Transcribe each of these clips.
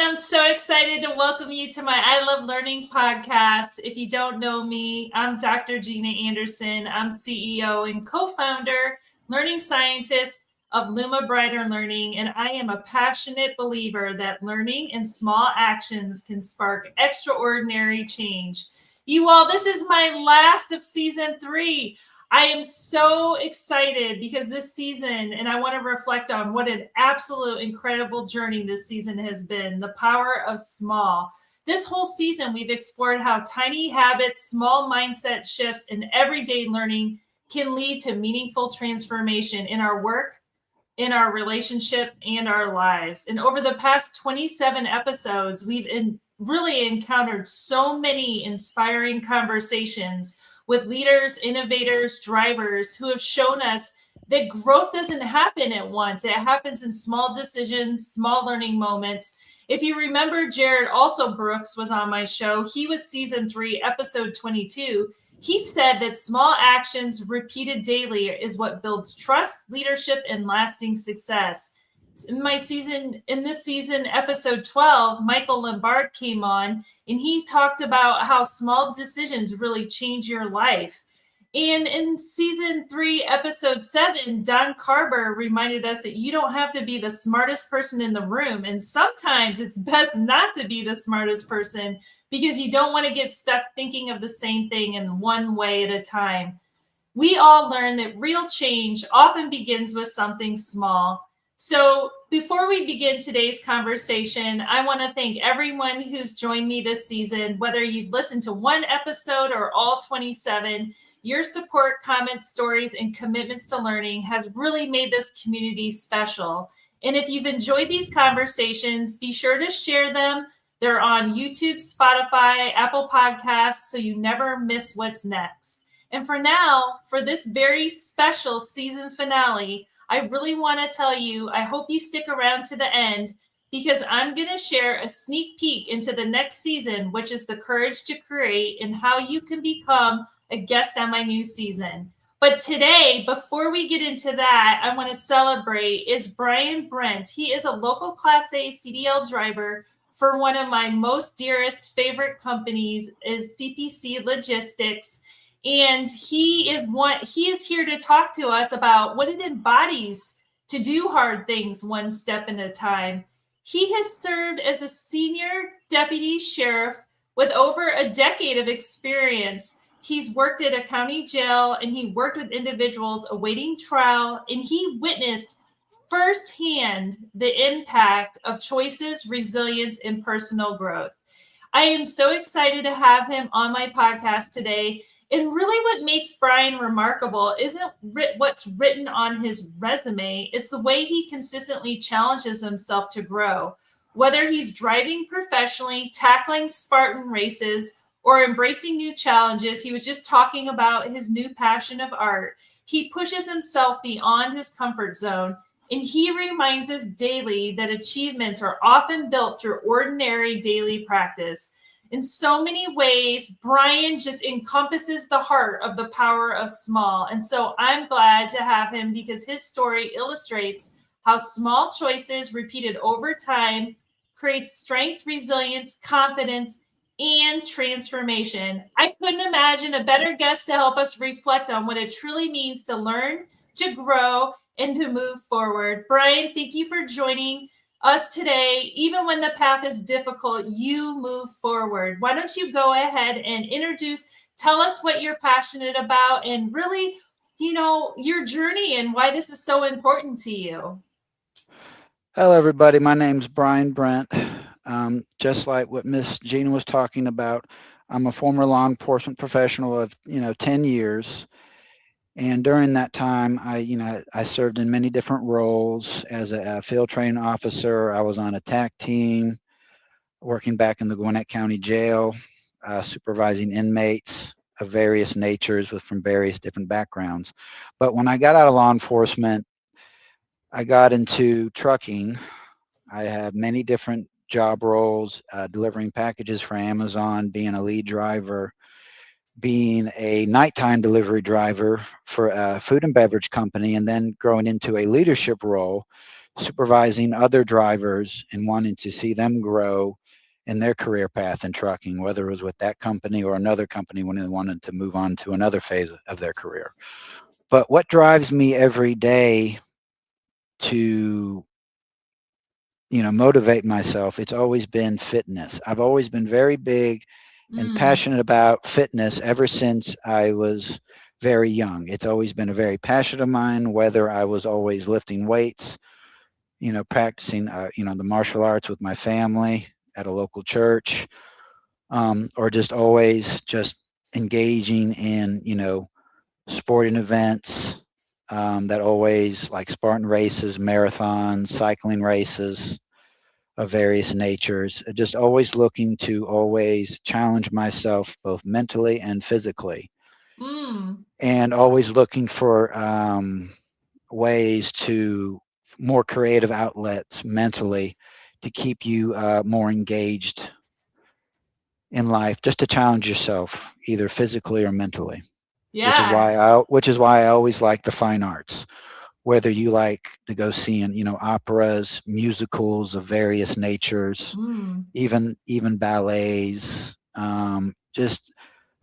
I'm so excited to welcome you to my I Love Learning podcast. If you don't know me, I'm Dr. Gina Anderson. I'm CEO and co-founder, learning scientist of Luma Brighter Learning, and I am a passionate believer that learning and small actions can spark extraordinary change. You all, this is my last of season 3. I am so excited because this season, and I want to reflect on what an absolute incredible journey this season has been, the power of small. This whole season, we've explored how tiny habits, small mindset shifts, and everyday learning can lead to meaningful transformation in our work, in our relationship, and our lives. And over the past 27 episodes, we've really encountered so many inspiring conversations with leaders, innovators, drivers who have shown us that growth doesn't happen at once. It happens in small decisions, small learning moments. If you remember, Jared also Brooks was on my show. He was season 3, episode 22. He said that small actions repeated daily is what builds trust, leadership, and lasting success. In this season, episode 12, Michael Lombard came on and he talked about how small decisions really change your life. And in season 3, episode 7, Don Carver reminded us that you don't have to be the smartest person in the room. And sometimes it's best not to be the smartest person because you don't want to get stuck thinking of the same thing in one way at a time. We all learn that real change often begins with something small. So before we begin today's conversation, I want to thank everyone who's joined me this season, whether you've listened to one episode or all 27. Your support, comments, stories, and commitments to learning has really made this community special. And if you've enjoyed these conversations, be sure to share them. They're on YouTube, Spotify, Apple Podcasts, so you never miss what's next. And for now, for this very special season finale, I really want to tell you, I hope you stick around to the end because I'm going to share a sneak peek into the next season, which is the courage to create and how you can become a guest on my new season. But today, before we get into that, I want to celebrate is Brian Brent. He is a local Class A CDL driver for one of my most dearest favorite companies is CPC Logistics. And he is here to talk to us about what it embodies to do hard things one step at a time. He has served as a senior deputy sheriff with over a decade of experience. He's worked at a county jail and he worked with individuals awaiting trial, and he witnessed firsthand the impact of choices, resilience, and personal growth. I am so excited to have him on my podcast today. And really what makes Brian remarkable isn't what's written on his resume. It's the way he consistently challenges himself to grow. Whether he's driving professionally, tackling Spartan races, or embracing new challenges, he was just talking about his new passion of art. He pushes himself beyond his comfort zone, and he reminds us daily that achievements are often built through ordinary daily practice. In so many ways, Brian just encompasses the heart of the power of small. And so I'm glad to have him because his story illustrates how small choices repeated over time creates strength, resilience, confidence, and transformation. I couldn't imagine a better guest to help us reflect on what it truly means to learn, to grow, and to move forward. Brian, thank you for joining us today. Even when the path is difficult, you move forward. Why don't you go ahead and tell us what you're passionate about and really, your journey and why this is so important to you. Hello, everybody. My name's Brian Brent. Just like what Miss Gina was talking about, I'm a former law enforcement professional of, 10 years. And during that time, I served in many different roles as a field training officer. I was on a TAC team, working back in the Gwinnett County Jail, supervising inmates of various natures from various different backgrounds. But when I got out of law enforcement, I got into trucking. I have many different job roles, delivering packages for Amazon, being a lead driver, being a nighttime delivery driver for a food and beverage company, and then growing into a leadership role, supervising other drivers and wanting to see them grow in their career path in trucking, whether it was with that company or another company when they wanted to move on to another phase of their career. But what drives me every day to, motivate myself, it's always been fitness. I've always been very big and Mm, passionate about fitness ever since I was very young. It's always been a very passion of mine, whether I was always lifting weights, practicing, the martial arts with my family at a local church, or just always just engaging in, sporting events, that always like Spartan races, marathons, cycling races of various natures, just always looking to always challenge myself both mentally and physically, mm. and always looking for ways to more creative outlets mentally to keep you more engaged in life, just to challenge yourself either physically or mentally, Yeah. which is why I always like the fine arts, whether you like to go seeing, operas, musicals of various natures, Mm, even ballets, just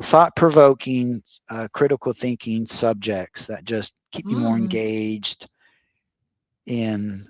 thought-provoking, critical thinking subjects that just keep you more mm. engaged in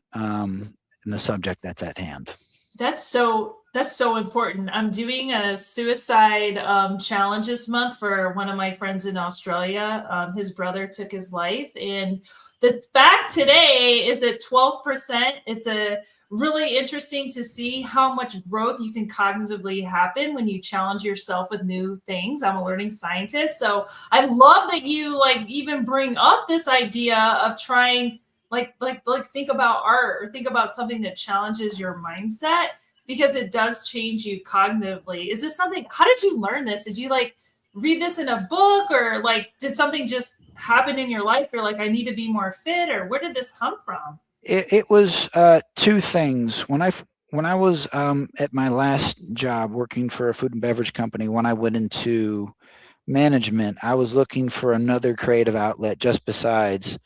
the subject that's at hand. That's so important. I'm doing a suicide challenge this month for one of my friends in Australia. His brother took his life, and the fact today is that 12%. It's a really interesting to see how much growth you can cognitively happen when you challenge yourself with new things. I'm a learning scientist, so I love that you like even bring up this idea of trying like think about art or think about something that challenges your mindset because it does change you cognitively. Is this something, how did you learn this? Did you like read this in a book or like did something just happen in your life? You're like, I need to be more fit, or where did this come from? It was two things. When I was at my last job working for a food and beverage company, when I went into management, I was looking for another creative outlet just besides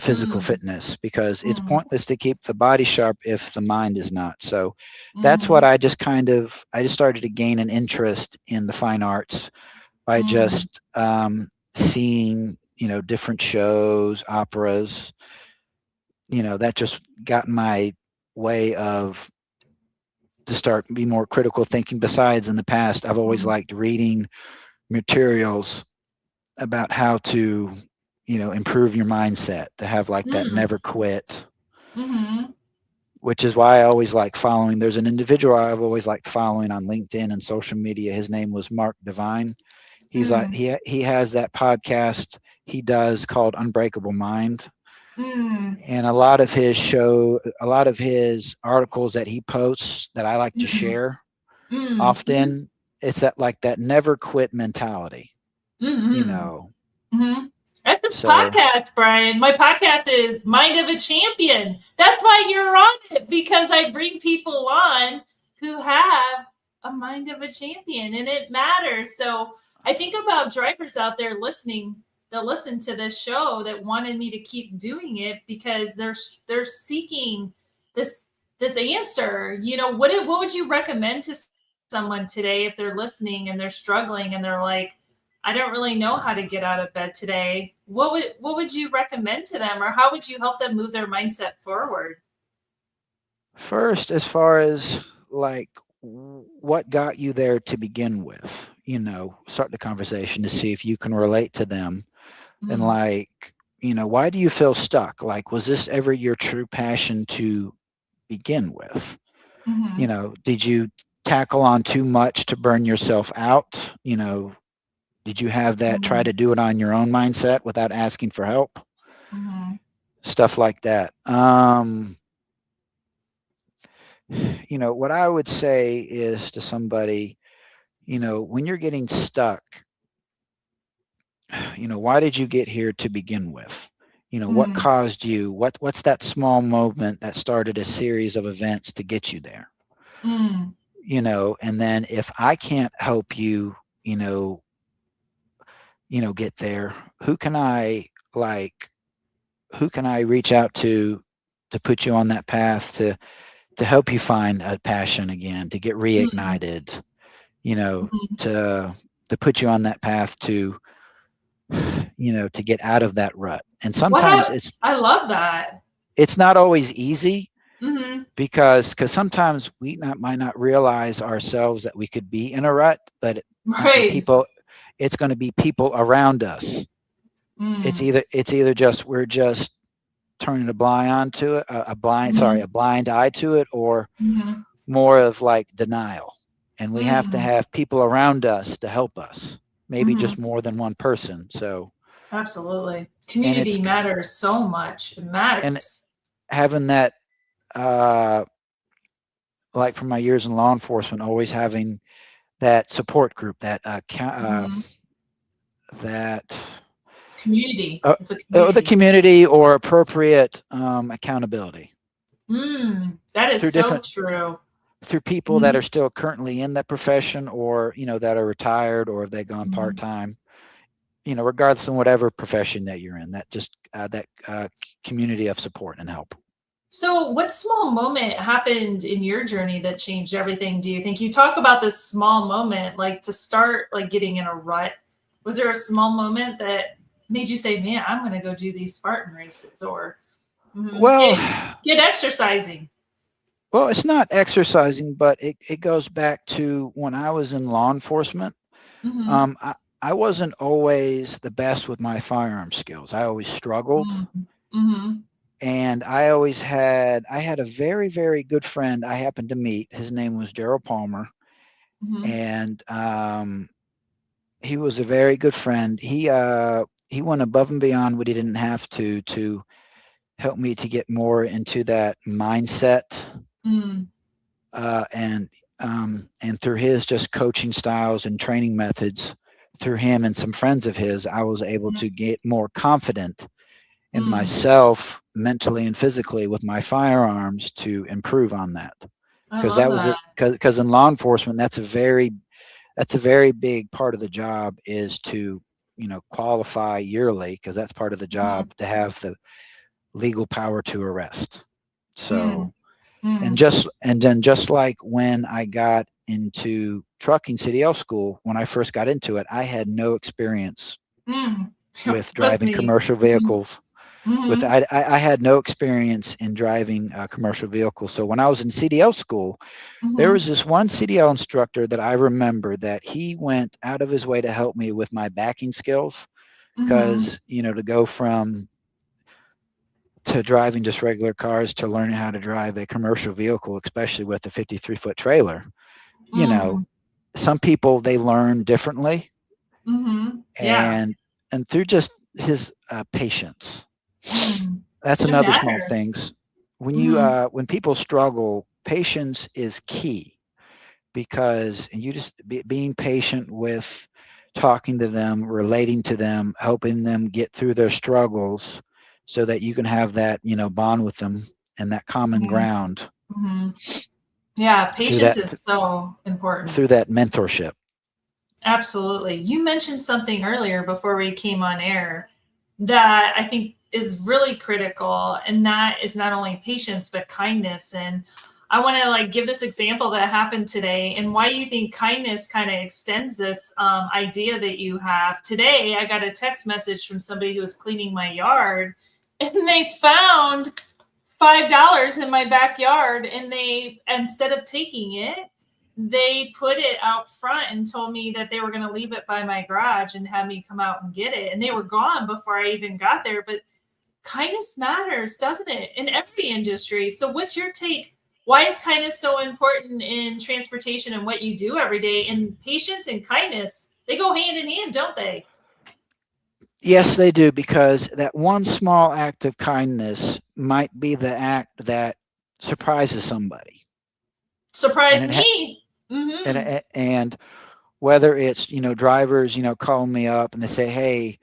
physical Mm, fitness, because it's mm, pointless to keep the body sharp if the mind is not. So that's what mm, I just started to gain an interest in the fine arts by mm, just seeing, different shows, operas, that just got in my way of to start be more critical thinking. Besides, in the past, I've always mm, liked reading materials about how to, improve your mindset, to have like that mm, never quit, mm, which is why I always like following. There's an individual I've always liked following on LinkedIn and social media. His name was Mark Divine. He's like mm, he has that podcast he does called Unbreakable Mind, mm, and a lot of his articles that he posts that I like to mm, share mm, mm, often, it's that never quit mentality, you mm, know. mm. That's this So podcast, Brian. My podcast is Mind of a Champion. That's why you're on it, because I bring people on who have a mind of a champion and it matters. So I think about drivers out there listening. They'll listen to this show that wanted me to keep doing it because they're seeking this this answer. What would you recommend to someone today if they're listening and they're struggling and they're like, I don't really know how to get out of bed today. What would you recommend to them, or how would you help them move their mindset forward? first, as far as like what got you there to begin with, start the conversation to see if you can relate to them, and Mm, like, why do you feel stuck? Like, was this ever your true passion to begin with? mm-hmm, Did you tackle on too much to burn yourself out? Did you have that try mm-hmm, to do it on your own mindset without asking for help? mm-hmm, Stuff like that. What I would say is to somebody, when you're getting stuck, why did you get here to begin with? What mm, caused you? What's that small moment that started a series of events to get you there? mm, And then if I can't help you, you know, get there, who can I like who can I reach out to to put you on that path to help you find a passion again, to get reignited, you know, Mhm. to put you on that path to, you know, to get out of that rut. And What sometimes hap I love that. it's not always easy Mhm. because sometimes we might not realize ourselves that we could be in a rut, but it might be Right. people. It's going to be people around us. Mm. It's either just we're just turning a blind eye to it, Mhm. a blind eye to it, or Mhm. more of like denial. And we have to Mm. have people around us to help us, maybe just Mhm. more than one person. So, Absolutely. and it's Community matters so much. It and matters. having that, uh, like from my years in law enforcement, always having that support group, Mhm. that Community. It's a the community. community or appropriate accountability That is through so different true. through people that are Mhm. still currently in that profession, or you know, that are retired, or have they gone Mhm. part-time, you know, regardless of whatever profession that you're in, that just that community of support and help. So, what small moment happened in your journey that changed everything, do you think? You talk about this small moment, like to start like getting in a rut. Was there a small moment that made you say, "Man, I'm gonna go do these Spartan races," or Well, get exercising? well, it's not exercising, but it goes back to when I was in law enforcement. Mhm. um, I, I wasn't always the best with my firearm skills. I always struggled. Mm. Mhm. And I had a very, very good friend I happened to meet. His name was Gerald Palmer. Mhm. And he was a very good friend. He went above and beyond what he didn't have to help me to get more into that mindset, Mm. uh, and and through his just coaching styles and training methods, through him and some friends of his, I was able Mhm. to get more confident in Mm. myself mentally and physically with my firearms to improve on that. I Because love that was that. it. Because in law enforcement, that's a very big part of the job, is to, you know, qualify yearly, because that's part of the Mhm. job, to have the legal power to arrest. Mm. So, Mm. and then just like when I got into trucking CDL school, when I first got into it, I had no experience Mm. with With driving me. commercial Mhm. vehicles. Mhm. I had no experience in driving a commercial vehicle. So when I was in CDL school, there Mhm. was this one CDL instructor that I remember that he went out of his way to help me with my backing skills. Mhm. Because, you know, to go from to driving just regular cars to learning how to drive a commercial vehicle, especially with a 53-foot trailer, you know, Mm. some people, they learn differently. Mhm. Yeah. And through just his patience, Mm. that's It another small matters. things. Mhm. When people struggle, patience is key, because you just being patient with talking to them, relating to them, helping them get through their struggles, so that you can have that, you know, bond with them and that common Mhm. ground Mhm. Yeah, through patience is so important. that mentorship. Absolutely. You mentioned something earlier before we came on air that I think is really critical, and that is not only patience but kindness. And I want to like give this example that happened today and why you think kindness kind of extends this idea that you have. Today, I got a text message from somebody who was cleaning my yard, and they found $5 in my backyard, and they, instead of taking it, they put it out front and told me that they were going to leave it by my garage and have me come out and get it, and they were gone before I even got there. But kindness matters, doesn't it, in every industry? So what's your take? Why is kindness so important in transportation and what you do every day? And patience and kindness, they go hand in hand, don't they? Yes, they do, because that one small act of kindness might be the act that surprises somebody. And Surprise it ha- me. Mm-hmm. and whether it's, you know, drivers, you know, call me up and they say, hey,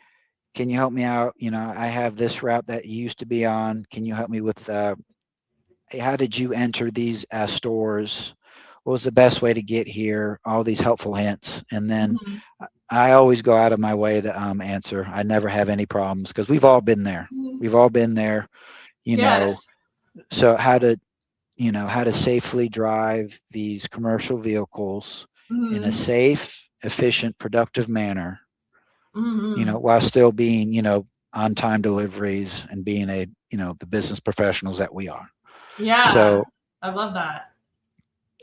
can you help me out? You know, I have this route that you used to be on. Can you help me with how did you enter these stores? What was the best way to get here? All these helpful hints. And then Mm-hmm. I always go out of my way to answer. I never have any problems, because we've all been there. Mm-hmm. We've all been there, you know, Yes. So how to, how to safely drive these commercial vehicles in a Mm-hmm. safe, efficient, productive manner, Mm-hmm. while still being, on time deliveries and being the business professionals that we are. Yeah, So, I love that.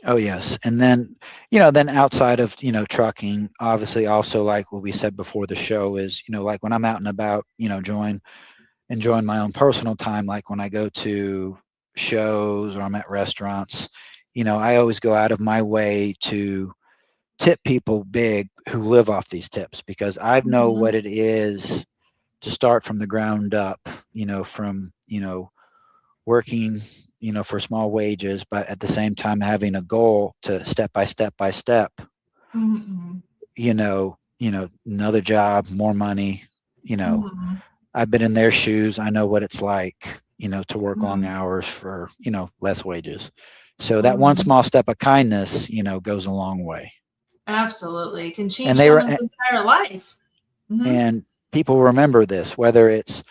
oh yes. That's, And then, then outside of, trucking, obviously also like what we said before the show is, like when I'm out and about, enjoying my own personal time, like when I go to shows or I'm at restaurants, I always go out of my way to tip people big who live off these tips because I know mm-hmm. what it is to start from the ground up, from, working, for small wages, but at the same time having a goal to step by step by step, Mm-hmm. another job, more money, you know, Mm-hmm. I've been in their shoes. I know what it's like, to work long Mm-hmm. hours for, less wages. So that one Mm-hmm. small step of kindness, goes a long way. Absolutely. It can And change they were, someone's entire life. Mm-hmm. and people remember this, whether it's,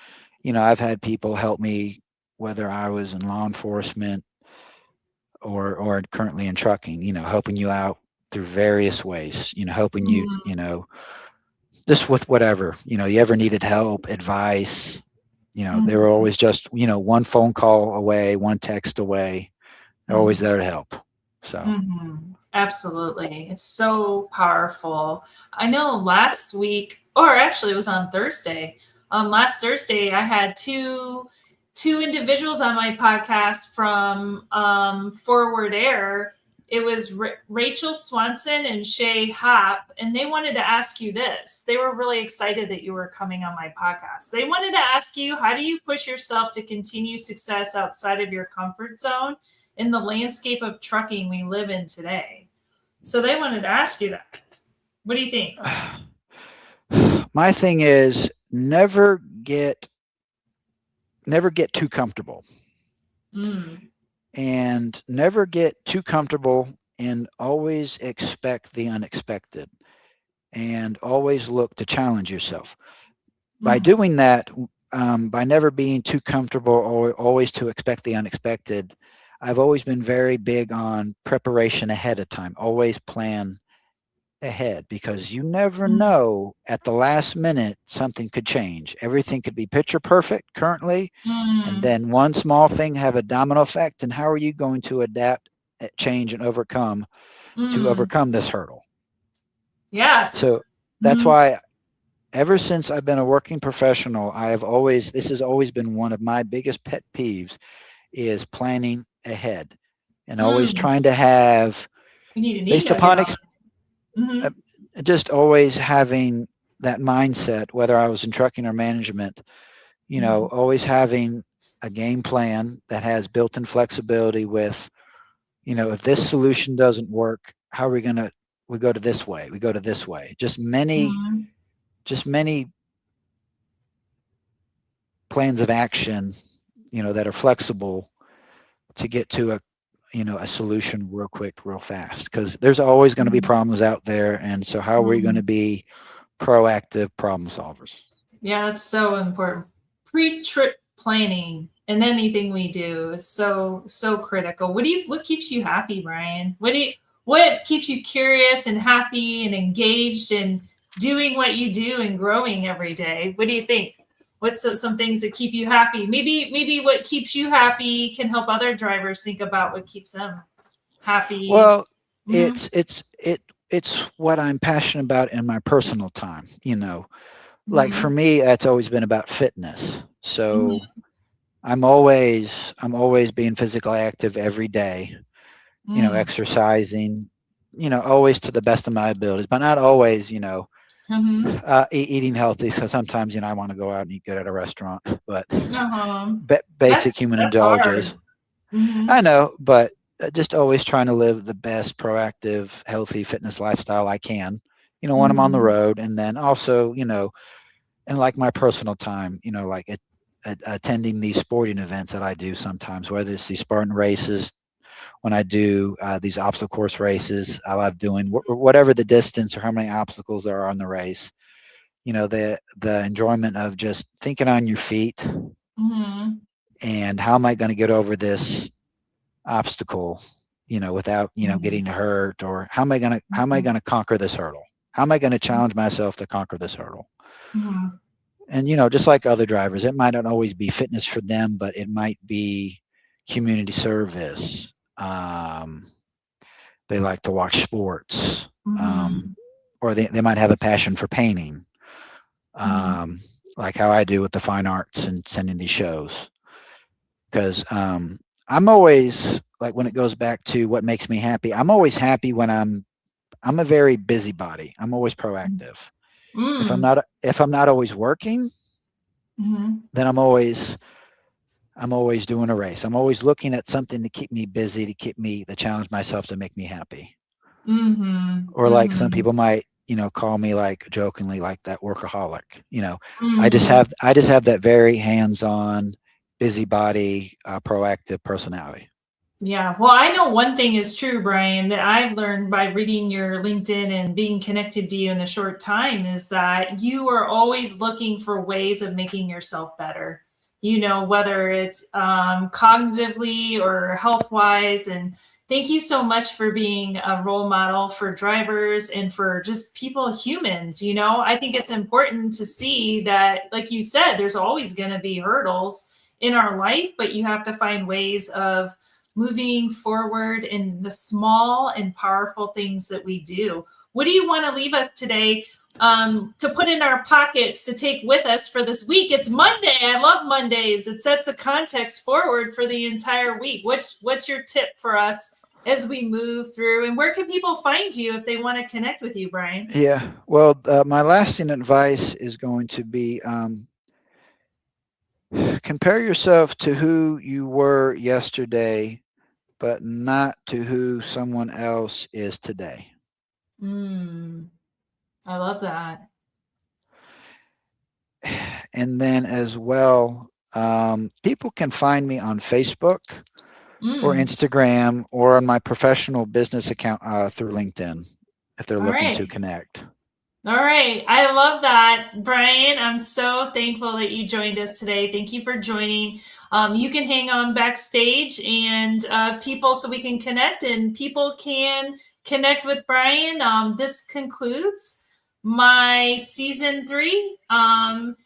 I've had people help me, whether I was in law enforcement or currently in trucking, helping you out through various ways, helping you, Mm-hmm. just with whatever, you ever needed help, advice, they were Mm-hmm. always just, one phone call away, one text away. They're always there to help. So, Mm-hmm. Absolutely. It's so powerful. I know last week, or actually it was on Thursday. Last Thursday I had two individuals on my podcast from Forward Air. It was Rachel Swanson and Shay Hop, and they wanted to ask you this. They were really excited that you were coming on my podcast. They wanted to ask you, how do you push yourself to continue success outside of your comfort zone in the landscape of trucking we live in today? So they wanted to ask you that. What do you think? my thing is never get too comfortable Mm, and never get too comfortable and always expect the unexpected and always look to challenge yourself. By mm, doing that, by never being too comfortable or always to expect the unexpected, I've always been very big on preparation ahead of time. Always plan ahead because you never mm, know at the last minute something could change. Everything could be picture perfect currently, and mm, then one small thing have a domino effect. And how are you going to adapt, change, and mm. overcome this hurdle? Yes. So that's Mm, why ever since I've been a working professional, this has always been one of my biggest pet peeves is planning ahead and always mm. trying to have, We need based Anita upon here. Mm-hmm. uh, just always having that mindset, whether I was in trucking or management, Mm, always having a game plan that has built-in flexibility with, if this solution doesn't work, how are we going to, we go to this way, we go to this way. mm, Just many plans of action, that are flexible to get to a solution real quick, real fast, because there's always going to be mm, problems out there. And so how are we going mm. to be proactive problem solvers? Yeah, that's so important. Pre-trip planning and anything we do is so critical. What keeps you happy, Brian? What keeps you curious and happy and engaged and doing what you do and growing every day? What do you think? What's some things that keep you happy? Maybe what keeps you happy can help other drivers think about what keeps them happy. Well, Mm-hmm. it's what I'm passionate about in my personal time. Like Mm-hmm. for me, it's always been about fitness. So Mm-hmm. I'm always being physically active every day, exercising, always to the best of my abilities, but not always, Mm-hmm. eating healthy. So sometimes, I want to go out and eat good at a restaurant, but Uh-huh. basic That's human that's hard. indulgence. Mm-hmm. I know, but just always trying to live the best proactive, healthy fitness lifestyle I can, when I'm on the Mm-hmm. road. And then also, and like my personal time, like attending these sporting events that I do sometimes, whether it's these Spartan races, when I do these obstacle course races, I love doing whatever the distance or how many obstacles there are on the race. The enjoyment of just thinking on your feet, Mm-hmm. and how am I going to get over this obstacle, without, getting hurt, or how am I going to conquer this hurdle? How am I going to challenge myself to conquer this hurdle? Mm-hmm. And, just like other drivers, it might not always be fitness for them, but it might be community service. They like to watch sports, or they might have a passion for painting, like how I do with the fine arts and sending these shows. Because I'm always, like, when it goes back to what makes me happy, I'm always happy when I'm a very busybody. I'm always proactive. If I'm not always working, then I'm always doing a race. I'm always looking at something to keep me busy, to challenge myself, to make me happy. Or like some people might, call me, like, jokingly, like that workaholic. I just have that very hands-on, busybody, proactive personality. Yeah. Well, I know one thing is true, Brian, that I've learned by reading your LinkedIn and being connected to you in a short time, is that you are always looking for ways of making yourself better, whether it's cognitively or health wise. And thank you so much for being a role model for drivers and for just people, humans. I think it's important to see that, like you said, there's always going to be hurdles in our life, but you have to find ways of moving forward in the small and powerful things that we do. What do you want to leave us today to put in our pockets to take with us for this week? It's Monday. I love Mondays. It sets the context forward for the entire week. What's your tip for us as we move through? And where can people find you if they want to connect with you, Brian? Yeah. Well, my lasting advice is going to be, compare yourself to who you were yesterday, but not to who someone else is today. I love that. And then as well, people can find me on Facebook or Instagram, or on my professional business account through LinkedIn, if they're looking to connect. All right. I love that, Brian. I'm so thankful that you joined us today. Thank you for joining. You can hang on backstage, and people, so we can connect, and people can connect with Brian. This concludes my season 3. And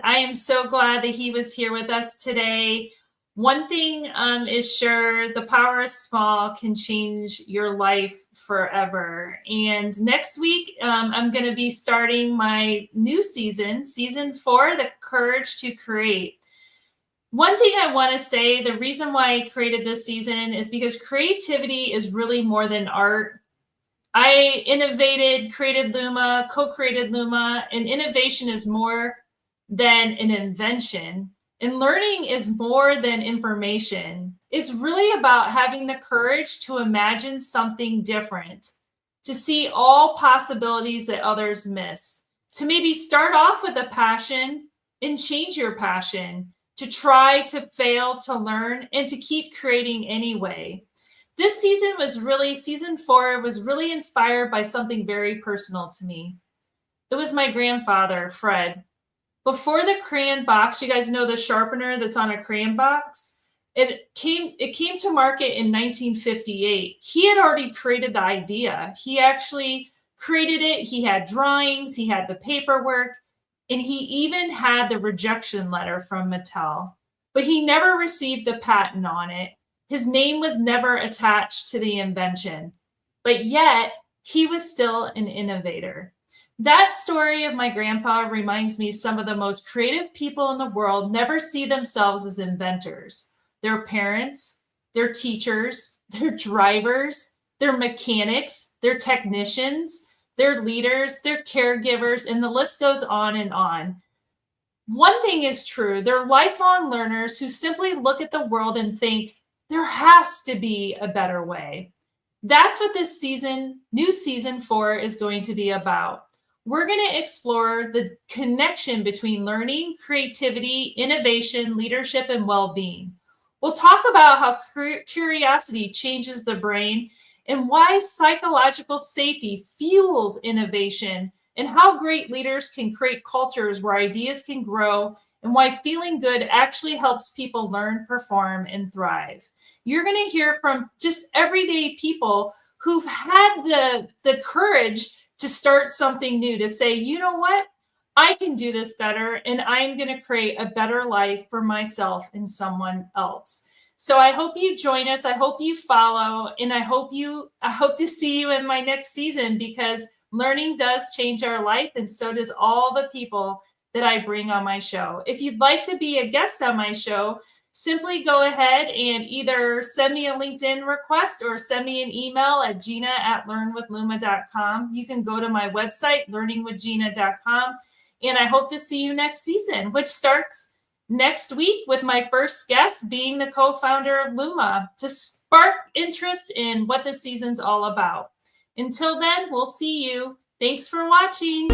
I am so glad that he was here with us today. One thing is sure, the power of small can change your life forever. And next week, I'm going to be starting my new season 4, The Courage to Create. One thing I want to say, the reason why I created this season is because creativity is really more than art. I created Luma, co-created Luma, and innovation is more than an invention. And learning is more than information. It's really about having the courage to imagine something different, to see all possibilities that others miss, to maybe start off with a passion and change your passion, to try, to fail, to learn, and to keep creating anyway. This season 4 was really inspired by something very personal to me. It was my grandfather, Fred. Before the crayon box, you guys know the sharpener that's on a crayon box? It came to market in 1958. He had already created the idea. He actually created it. He had drawings, he had the paperwork, and he even had the rejection letter from Mattel. But he never received the patent on it. His name was never attached to the invention. But yet, he was still an innovator. That story of my grandpa reminds me some of the most creative people in the world never see themselves as inventors. Their parents, their teachers, their drivers, their mechanics, their technicians, their leaders, their caregivers, and the list goes on and on. One thing is true, they're lifelong learners who simply look at the world and think, there has to be a better way. That's what this new season 4 is going to be about. We're going to explore the connection between learning, creativity, innovation, leadership, and well-being. We'll talk about how curiosity changes the brain and why psychological safety fuels innovation, and how great leaders can create cultures where ideas can grow and why feeling good actually helps people learn, perform, and thrive. You're going to hear from just everyday people who've had the courage to start something new, to say, you know what? I can do this better, and I'm going to create a better life for myself and someone else. So I hope you join us. I hope you follow, and I hope to see you in my next season, because learning does change our life, and so does all the people that I bring on my show. If you'd like to be a guest on my show, simply go ahead and either send me a LinkedIn request or send me an email at gina@learnwithluma.com. You can go to my website, learningwithgina.com. And I hope to see you next season, which starts next week with my first guest being the co-founder of Luma, to spark interest in what the season's all about. Until then, we'll see you. Thanks for watching.